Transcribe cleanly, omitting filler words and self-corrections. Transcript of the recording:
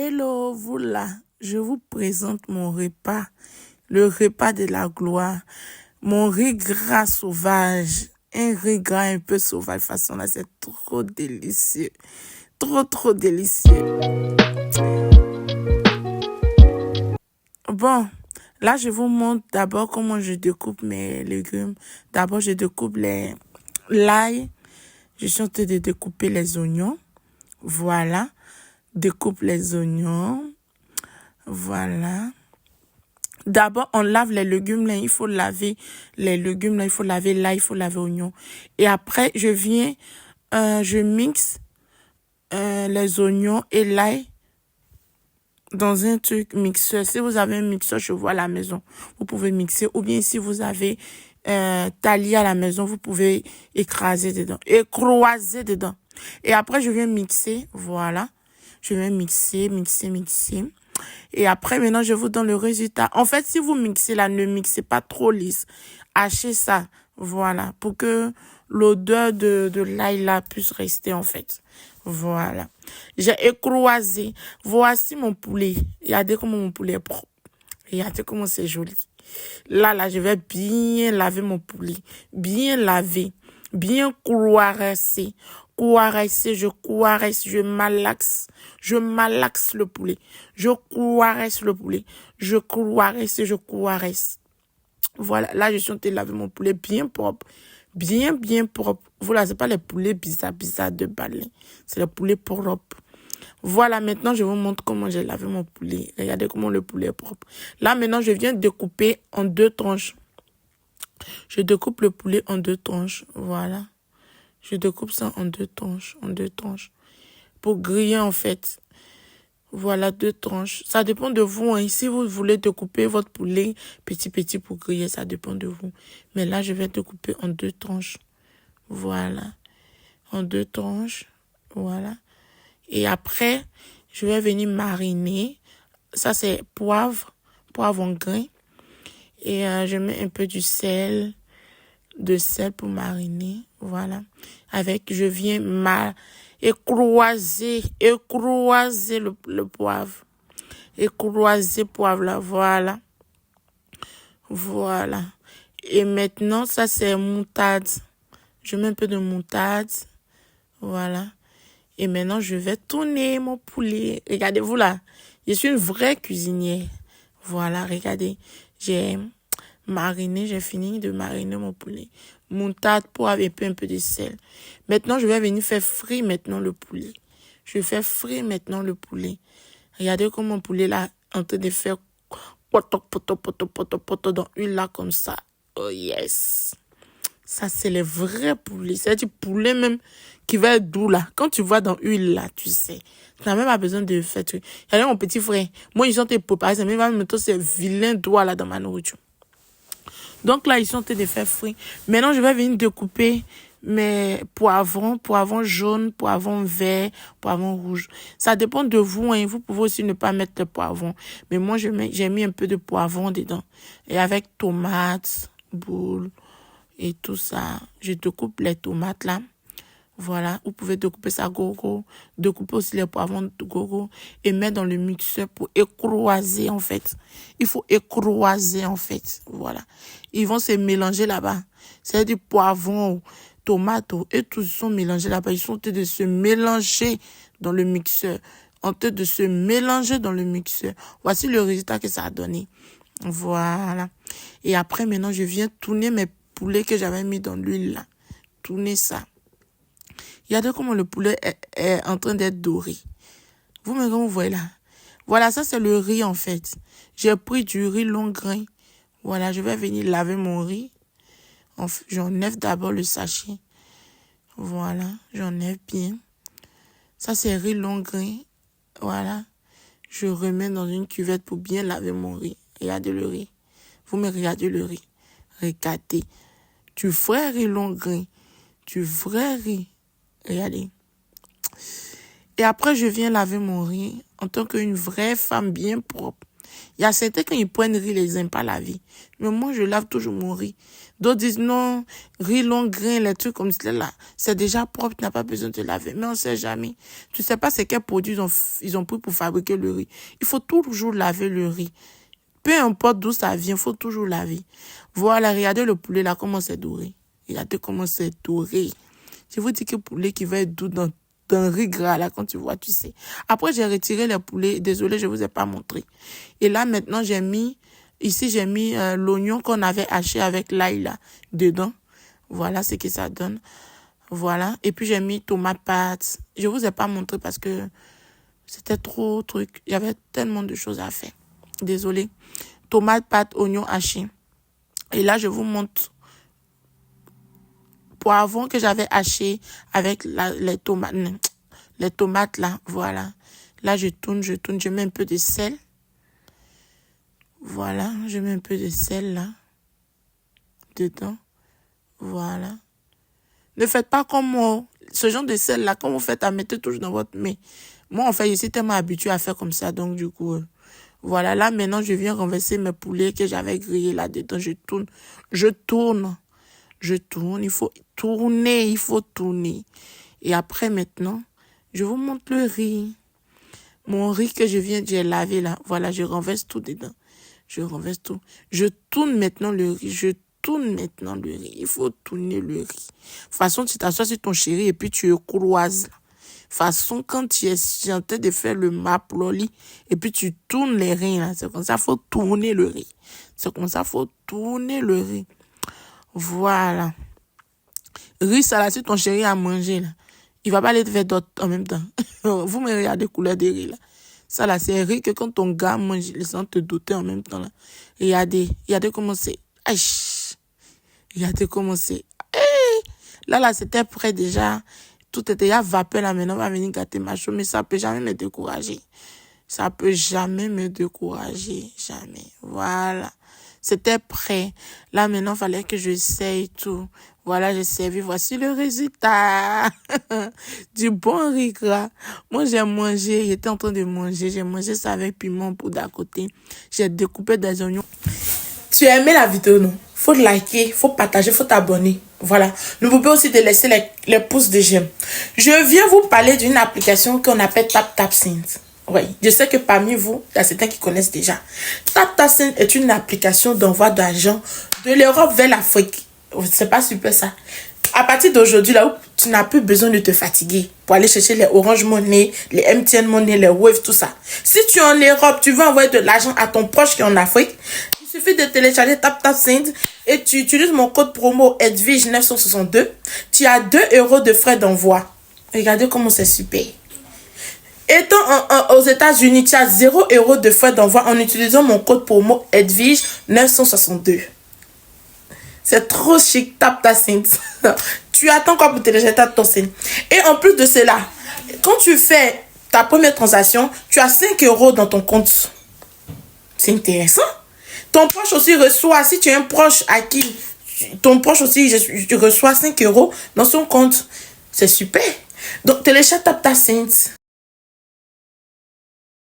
Hello, vous là, je vous présente mon repas, le repas de la gloire, mon riz gras sauvage, un riz gras un peu sauvage, façon là, c'est trop délicieux, trop délicieux. Bon, là, je vous montre d'abord comment je découpe mes légumes. D'abord, je découpe l'ail, je suis en train de découper les oignons, voilà, découpe les oignons. Voilà. D'abord, on lave les légumes, là, il faut laver les légumes, là, il faut laver l'ail, il faut laver l'oignon. Et après, je mixe les oignons et l'ail dans un truc mixeur. Si vous avez un mixeur, je vois à la maison, vous pouvez mixer. Ou bien si vous avez taillé à la maison, vous pouvez écraser dedans, écroiser dedans. Et après, je viens mixer, voilà. Je viens mixer. Et après, maintenant, je vous donne le résultat. En fait, si vous mixez là, ne mixez pas trop lisse. Hachez ça, voilà, pour que l'odeur de l'ail là puisse rester, en fait. Voilà. J'ai écroisé. Voici mon poulet. Regardez comment mon poulet est propre. Regardez comment c'est joli. Là, je vais bien laver mon poulet. Bien laver. Bien couarcer. Je malaxe le poulet. Je couaresse le poulet. Je couaresse. Voilà, là, je suis en train de laver mon poulet bien propre. Bien propre. Voilà, c'est pas les poulets bizarres de balai. C'est les poulets propres. Voilà, maintenant, je vous montre comment j'ai lavé mon poulet. Regardez comment le poulet est propre. Là, maintenant, je viens découper en 2 tranches. Je découpe le poulet en 2 tranches. Voilà. Je découpe ça en 2 tranches. Pour griller, en fait. Voilà, 2 tranches. Ça dépend de vous. Hein. Si vous voulez découper votre poulet petit pour griller, ça dépend de vous. Mais là, je vais découper en 2 tranches. Voilà. En 2 tranches. Voilà. Et après, je vais venir mariner. Ça, c'est poivre en grain. Et je mets un peu de sel pour mariner. Voilà. Je viens écroiser le poivre. Écroiser poivre là. Voilà. Voilà. Et maintenant, ça, c'est moutarde. Je mets un peu de moutarde. Voilà. Et maintenant, je vais tourner mon poulet. Regardez-vous là. Je suis une vraie cuisinière. Voilà, regardez. J'ai fini de mariner mon poulet. Moutarde, poivre et un peu de sel. Maintenant, je vais venir faire frire maintenant le poulet. Je fais frire maintenant le poulet. Regardez comment mon poulet là, en train de faire poto dans une là comme ça. Oh yes. Ça, c'est les vrais poulets. C'est du poulet même qui va être doux là. Quand tu vois dans l'huile là, tu sais. Tu n'as même pas besoin de faire truc. Regardez mon petit frère. Moi, ils sont préparés. C'est même maintenant ces vilains doigts là dans ma nourriture. Donc là, ils sont en train de faire frire. Maintenant, je vais venir découper mes poivrons jaunes, poivrons verts, poivrons rouges. Ça dépend de vous. Hein. Vous pouvez aussi ne pas mettre le poivron. Mais moi, j'ai mis un peu de poivron dedans. Et avec tomates, boules et tout ça. Je découpe les tomates là. Voilà, vous pouvez découper ça gogo, découper aussi les poivrons de gogo et mettre dans le mixeur pour écroiser en fait. Il faut écroiser en fait, voilà. Ils vont se mélanger là-bas. C'est du poivron, tomates et tout sont mélangés là-bas. Ils sont en train de se mélanger dans le mixeur. Voici le résultat que ça a donné. Voilà. Et après, maintenant, je viens tourner mes poulets que j'avais mis dans l'huile là. Tourner ça. Regardez comment le poulet est en train d'être doré. Vous-même, comme vous voyez là. Voilà, ça c'est le riz en fait. J'ai pris du riz long grain. Voilà, je vais venir laver mon riz. J'enlève d'abord le sachet. Voilà, j'enlève bien. Ça c'est riz long grain. Voilà. Je remets dans une cuvette pour bien laver mon riz. Regardez le riz. Vous me regardez le riz. Regardez. Du vrai riz long grain. Du vrai riz. Regardez. Et après, je viens laver mon riz en tant qu'une vraie femme bien propre. Il y a certains, quand ils prennent riz, ils n'aiment pas la vie. Mais moi, je lave toujours mon riz. D'autres disent non, riz long grain, les trucs comme cela, c'est déjà propre, tu n'as pas besoin de laver. Mais on ne sait jamais. Tu ne sais pas c'est quel produit ils ont pris pour fabriquer le riz. Il faut toujours laver le riz. Peu importe d'où ça vient, il faut toujours laver. Voilà, regardez le poulet là, comment c'est doré. Regardez comment c'est doré. Je vous dis que le poulet qui va être doux dans riz gras là, quand tu vois, tu sais. Après, j'ai retiré les poulets. Désolé, je ne vous ai pas montré. Et là, maintenant, j'ai mis l'oignon qu'on avait haché avec l'ail là, dedans. Voilà ce que ça donne. Voilà. Et puis, j'ai mis tomate pâte. Je ne vous ai pas montré parce que c'était trop truc. Il y avait tellement de choses à faire. Désolé. Tomate pâte, oignon haché. Et là, je vous montre poivron que j'avais haché avec les tomates là, voilà. Là, je tourne, je mets un peu de sel. Voilà, je mets un peu de sel là, dedans. Voilà. Ne faites pas comme moi. Ce genre de sel là, quand vous faites, mettez toujours dans votre main. Moi, en fait, je suis tellement habituée à faire comme ça, donc du coup, voilà. Là, maintenant, je viens renverser mes poulets que j'avais grillés là-dedans. Je tourne. Il faut tourner. Et après, maintenant, je vous montre le riz. Mon riz que j'ai lavé là. Voilà, je renverse tout dedans. Je renverse tout. Je tourne maintenant le riz. Il faut tourner le riz. De toute façon, tu t'assois sur ton chéri et puis tu croises. De toute façon, quand tu es en train de faire le maploli et puis tu tournes les riz là. C'est comme ça, il faut tourner le riz. Voilà. Riz, ça là, si ton chéri a mangé, là, il va pas aller te faire d'autres en même temps. Vous me regardez couleur de riz, là. Ça là, c'est riz que quand ton gars mange, il sent te doter en même temps, là. Regardez comment c'est. Aïe. Regardez comment c'est. Là, c'était prêt déjà. Tout était à vapeur, là. Maintenant, on va venir gâter ma chose, mais ça peut jamais me décourager. Jamais. Voilà. C'était prêt. Là, maintenant, il fallait que j'essaye tout. Voilà, j'ai servi. Voici le résultat du bon riz gras. Moi, j'ai mangé. J'étais en train de manger. J'ai mangé ça avec piment pour d'à côté. J'ai découpé des oignons. Tu as aimé la vidéo, non? Faut liker, faut partager, faut t'abonner. Voilà. N'oubliez pas aussi de laisser les pouces de j'aime. Je viens vous parler d'une application qu'on appelle TapTapSend. Oui, je sais que parmi vous, il y a certains qui connaissent déjà. TapTapSend est une application d'envoi d'argent de l'Europe vers l'Afrique. C'est pas super ça. À partir d'aujourd'hui, là où tu n'as plus besoin de te fatiguer pour aller chercher les Orange Money, les MTN Money, les Wave, tout ça. Si tu es en Europe, tu veux envoyer de l'argent à ton proche qui est en Afrique, il suffit de télécharger TapTapSend et tu utilises mon code promo EDVIGE962. Tu as 2 € de frais d'envoi. Regardez comment c'est super. Étant aux États-Unis, tu as 0 € de frais d'envoi en utilisant mon code promo EDVIGE962. C'est trop chic, TapTapSend. Tu attends quoi pour télécharger TapTapSend? Et en plus de cela, quand tu fais ta première transaction, tu as 5 € dans ton compte. C'est intéressant. Ton proche aussi reçoit, si tu es un proche à qui ton proche aussi reçoit 5 € dans son compte. C'est super. Donc, télécharge TapTapSend.